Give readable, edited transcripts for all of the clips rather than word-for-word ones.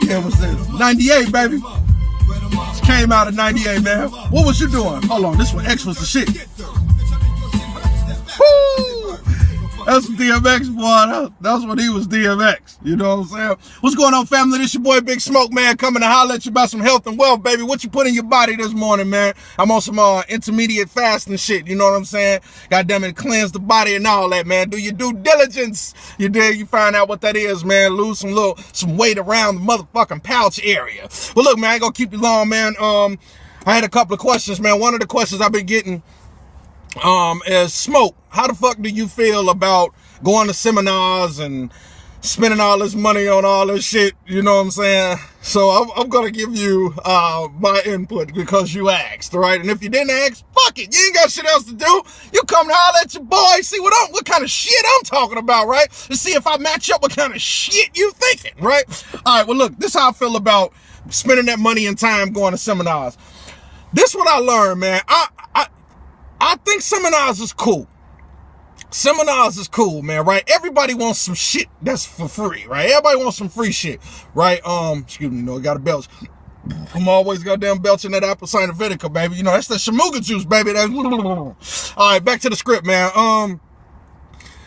Yeah, what's this? 98, baby. This came out of 98, man. What was you doing? Hold on, this one X was the shit. Woo! That's DMX, boy. That's when he was DMX. You know what I'm saying? What's going on, family? This your boy Big Smoke, man. Coming to holler at you about some health and wealth, baby. What you put in your body this morning, man? I'm on some intermediate fasting shit. You know what I'm saying? Goddamn it, cleanse the body and all that, man. Do your due diligence. You dig? You find out what that is, man. Lose some weight around the motherfucking pouch area. But look, man, I ain't gonna keep you long, man. I had a couple of questions, man. One of the questions I've been getting is, Smoke, how the fuck do you feel about going to seminars and spending all this money on all this shit? You know what I'm saying? So I'm gonna give you my input because you asked, right? And if you didn't ask, fuck it, you ain't got shit else to do. You come to holler at your boy, see what kind of shit I'm talking about, right? To see if I match up what kind of shit you thinking, right? All right, well look, this is how I feel about spending that money and time going to seminars. This is what I learned, man. I think seminars is cool. Seminars is cool, man, right? Everybody wants some shit that's for free, right? Everybody wants some free shit, right? Excuse me, no, I got a belch. I'm always goddamn belching that apple cider vinegar, baby. You know, that's the shamuga juice, baby. That's... All right, back to the script, man.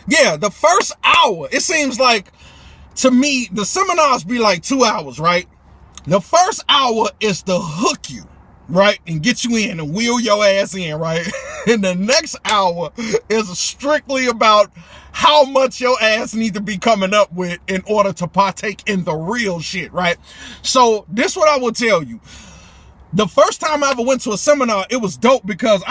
Yeah, the first hour, it seems like, to me, the seminars be like 2 hours, right? The first hour is to hook you, right, and get you in and wheel your ass in, right? And the next hour is strictly about how much your ass need to be coming up with in order to partake in the real shit, right? So this what I will tell you. The first time I ever went to a seminar, it was dope because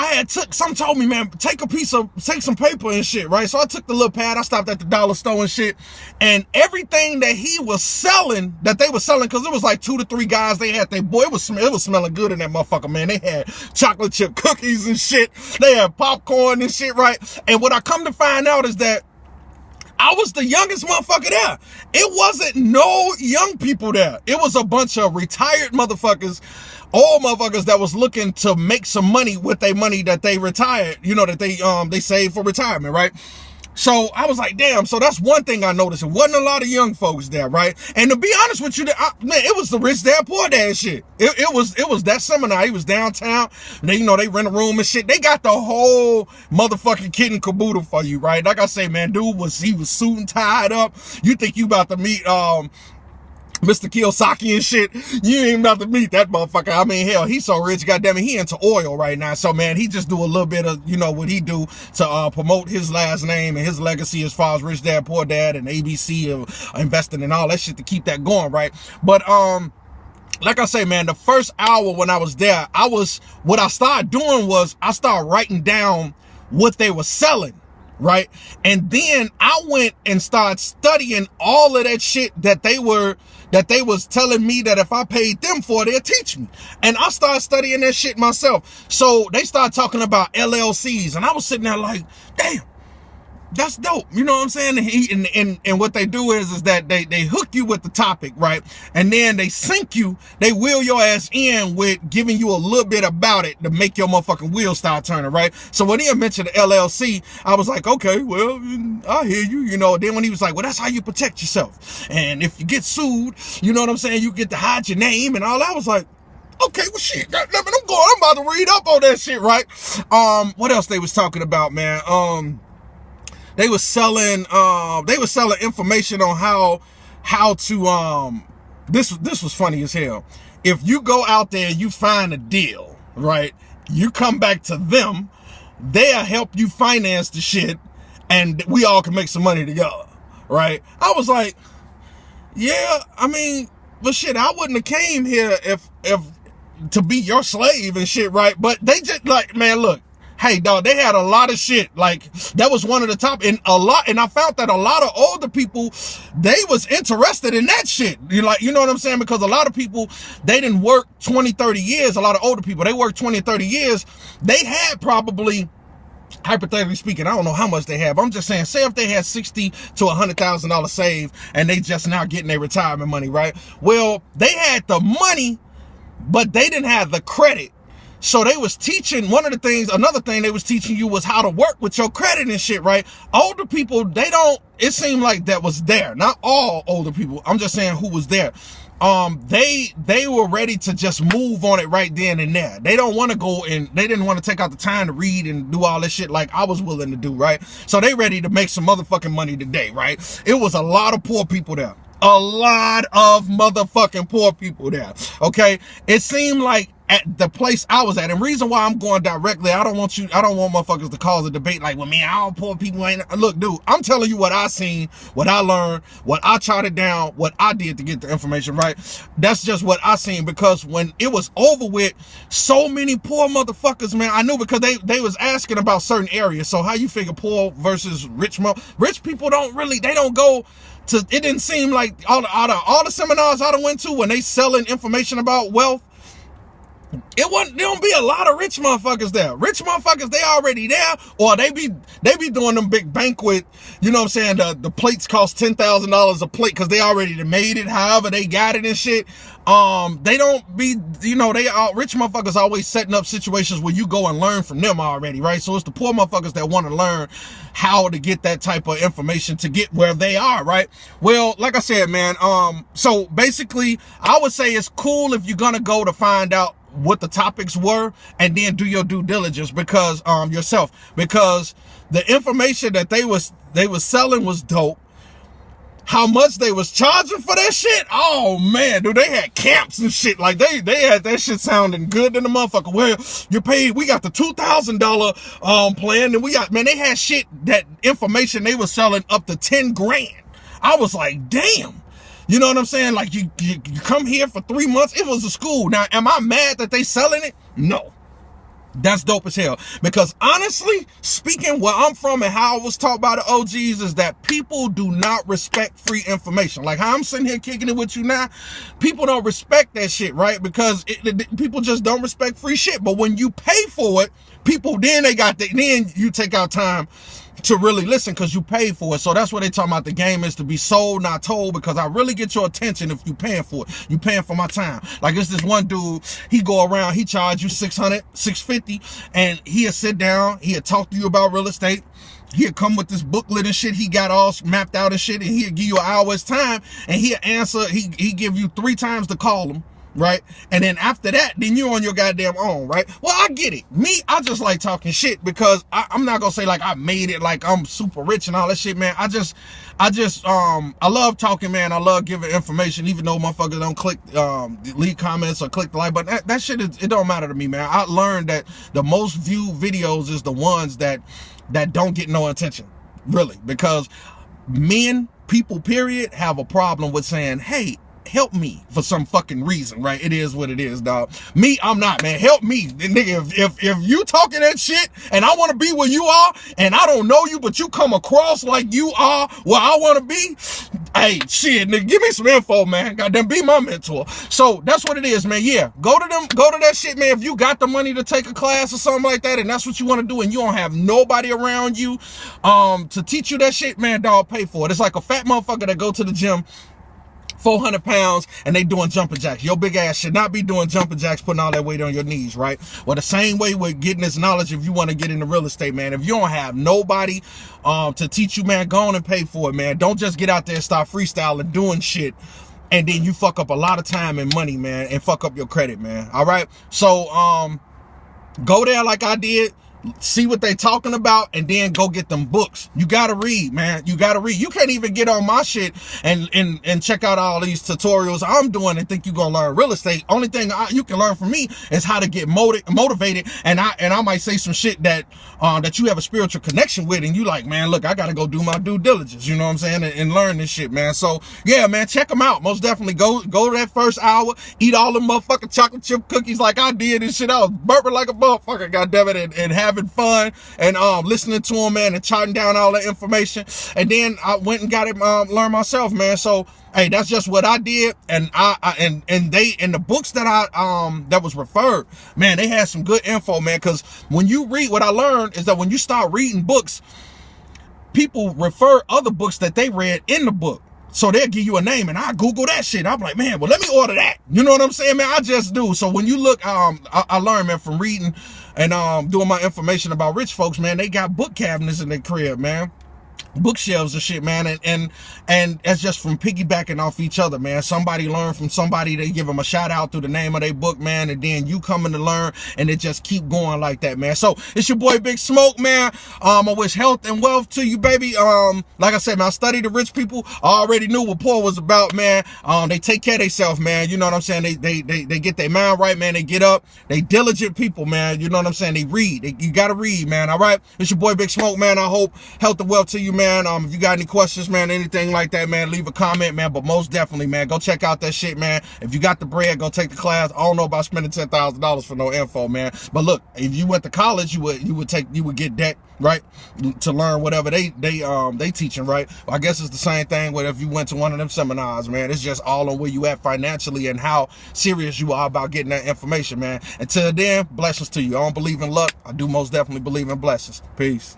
some told me, man, take some paper and shit, right? So I took the little pad, I stopped at the dollar store and shit, and everything that he was selling, that they were selling, because it was like 2 to 3 guys, they had boy, it was smelling good in that motherfucker, man. They had chocolate chip cookies and shit, they had popcorn and shit, right? And what I come to find out is that I was the youngest motherfucker there. It wasn't no young people there. It was a bunch of retired motherfuckers, old motherfuckers that was looking to make some money with their money that they retired, you know, that they saved for retirement, right? So I was like, damn, so that's one thing I noticed. It wasn't a lot of young folks there, right? And to be honest with you, man, it was the rich dad, poor dad shit. It was that seminar. He was downtown. And they, you know, they rent a room and shit. They got the whole motherfucking kit and caboodle for you, right? Like I say, man, he was suit and tied up. You think you about to meet, Mr. Kiyosaki and shit, you ain't about to meet that motherfucker. I mean, hell, he's so rich, goddamn it, he into oil right now. So, man, he just do a little bit of, you know, what he do to promote his last name and his legacy as far as Rich Dad, Poor Dad and ABC of investing and all that shit to keep that going, right? But, like I say, man, the first hour when I was there, what I started doing was I started writing down what they were selling. Right? And then I went and started studying all of that shit that they was telling me that if I paid them for, they'd teach me. And I started studying that shit myself. So they started talking about LLCs and I was sitting there like, damn, that's dope. You know what I'm saying? And what they do is that they hook you with the topic, right? And then they sink you, they wheel your ass in with giving you a little bit about it to make your motherfucking wheels start turning, right? So when he mentioned the LLC, I was like, okay, well, I hear you, you know. Then when he was like, well, that's how you protect yourself. And if you get sued, you know what I'm saying, you get to hide your name and all that. I was like, okay, well, shit, I'm about to read up on that shit, right? What else they was talking about, man? They were selling information on how to, this was funny as hell. If you go out there and you find a deal, right, you come back to them, they'll help you finance the shit and we all can make some money together, right? I was like, yeah, I mean, but shit, I wouldn't have came here if to be your slave and shit, right? But they just like, man, look, hey, dog, they had a lot of shit. Like, that was one of the top, and I found that a lot of older people, they was interested in that shit. You know what I'm saying? Because a lot of people, they didn't work 20, 30 years. A lot of older people, they worked 20 or 30 years. They had probably, hypothetically speaking, I don't know how much they have. I'm just saying, say if they had $60,000 to $100,000 saved and they just now getting their retirement money, right? Well, they had the money, but they didn't have the credit So they was teaching, another thing they was teaching you was how to work with your credit and shit, right? Older people, it seemed like that was there. Not all older people. I'm just saying who was there. They were ready to just move on it right then and there. They don't want to go and they didn't want to take out the time to read and do all this shit like I was willing to do, right? So they ready to make some motherfucking money today, right? It was a lot of poor people there. A lot of motherfucking poor people there. Okay. It seemed like at the place I was at, and reason why I'm going directly, I don't want motherfuckers to cause a debate like, well, man, all poor people ain't. Look, dude, I'm telling you what I seen, what I learned, what I charted down, what I did to get the information, right? That's just what I seen, because when it was over with, so many poor motherfuckers, man, I knew, because they was asking about certain areas. So how you figure poor versus rich? Rich people they don't go to, it didn't seem like all the seminars I done went to when they selling information about wealth, there don't be a lot of rich motherfuckers there. Rich motherfuckers, they already there, or they be doing them big banquet, you know what I'm saying? The plates cost $10,000 a plate because they already made it, however they got it and shit. They don't be, rich motherfuckers always setting up situations where you go and learn from them already, right? So it's the poor motherfuckers that want to learn how to get that type of information to get where they are, right? Well, like I said, man, so basically I would say it's cool if you're gonna go to find out what the topics were and then do your due diligence because because the information that they was selling was dope. How much they was charging for that shit? Oh man, dude, they had camps and shit. Like they had that shit sounding good than the motherfucker. Well, you paid, we got the $2,000 plan, and they had shit, that information they was selling up to 10 grand. I was like, damn. You know what I'm saying? Like you come here for 3 months. It was a school. Now, am I mad that they selling it? No. That's dope as hell. Because honestly, speaking where I'm from and how I was taught by the OGs is that people do not respect free information. Like how I'm sitting here kicking it with you now, people don't respect that shit, right? Because people just don't respect free shit. But when you pay for it, people, then you take out time to really listen because you paid for it. So that's what they talking about. The game is to be sold, not told, because I really get your attention if you paying for it. You paying for my time. Like it's this one dude, he go around, he charge you $600, $650, and he'll sit down, he'll talk to you about real estate. He'll come with this booklet and shit he got all mapped out and shit, and he'll give you an hour's time, and he'll answer, he give you 3 times to call him. Right? And then after that, then you're on your goddamn own, right? Well, I get it. Me, I just like talking shit because I'm not gonna say like I made it like I'm super rich and all that shit, man. I love talking, man. I love giving information, even though motherfuckers don't click, leave comments or click the like button. That shit, it don't matter to me, man. I learned that the most viewed videos is the ones that don't get no attention, really, because people, period, have a problem with saying, hey, help me for some fucking reason, right? It is what it is, dog. Me, I'm not, man. Help me, nigga. If you talking that shit and I want to be where you are and I don't know you, but you come across like you are where I want to be, hey, shit, nigga, give me some info, man. Goddamn, be my mentor. So that's what it is, man. Yeah, go to that shit, man. If you got the money to take a class or something like that and that's what you want to do and you don't have nobody around you to teach you that shit, man, dog, pay for it. It's like a fat motherfucker that go to the gym 400 pounds and they doing jumping jacks. Your big ass should not be doing jumping jacks, putting all that weight on your knees, right? Well, the same way with getting this knowledge, if you want to get into real estate, man, if you don't have nobody to teach you, man, go on and pay for it, man. Don't just get out there and start freestyling, doing shit, and then you fuck up a lot of time and money, man, and fuck up your credit, man. All right? So, go there like I did. See what they talking about and then go get them books. You gotta read, man. You gotta read. You can't even get on my shit and check out all these tutorials I'm doing and think you're gonna learn real estate. Only thing you can learn from me is how to get motivated, and I might say some shit that you have a spiritual connection with, and you like, man, look, I gotta go do my due diligence, you know what I'm saying, and learn this shit, man. So yeah, man, check them out. Most definitely go to that first hour, eat all the motherfucking chocolate chip cookies like I did and shit. I was burping like a motherfucker, goddammit, and having fun and listening to them, man, and charting down all that information. And then I went and got it learned myself, man. So hey, that's just what I did. And the books that that was referred, man, they had some good info, man. Because when you read, what I learned is that when you start reading books, people refer other books that they read in the book. So they'll give you a name, and I Google that shit. I'm like, man, well, let me order that. You know what I'm saying, man? I just do. So when you look, I learned, man, from reading and doing my information about rich folks, man, they got book cabinets in their crib, man. Bookshelves and shit, man, and that's just from piggybacking off each other, man. Somebody learn from somebody, they give them a shout out through the name of their book, man, and then you coming to learn, and it just keep going like that, man. So it's your boy Big Smoke, man. I wish health and wealth to you, baby. Like I said, man, I studied the rich people. I already knew what poor was about, man. They take care of themselves, man. You know what I'm saying? They get their mind right, man. They get up. They diligent people, man. You know what I'm saying? They read. You gotta read, man. All right. It's your boy Big Smoke, man. I hope health and wealth to you, man. If you got any questions, man, anything like that, man, leave a comment, man. But most definitely, man, go check out that shit, man. If you got the bread, go take the class. I don't know about spending $10,000 for no info, man. But look, if you went to college, you would get debt, right, to learn whatever they teaching, right? Well, I guess it's the same thing with if you went to one of them seminars, man. It's just all on where you at financially and how serious you are about getting that information, man. Until then, blessings to you. I don't believe in luck. I do most definitely believe in blessings. Peace.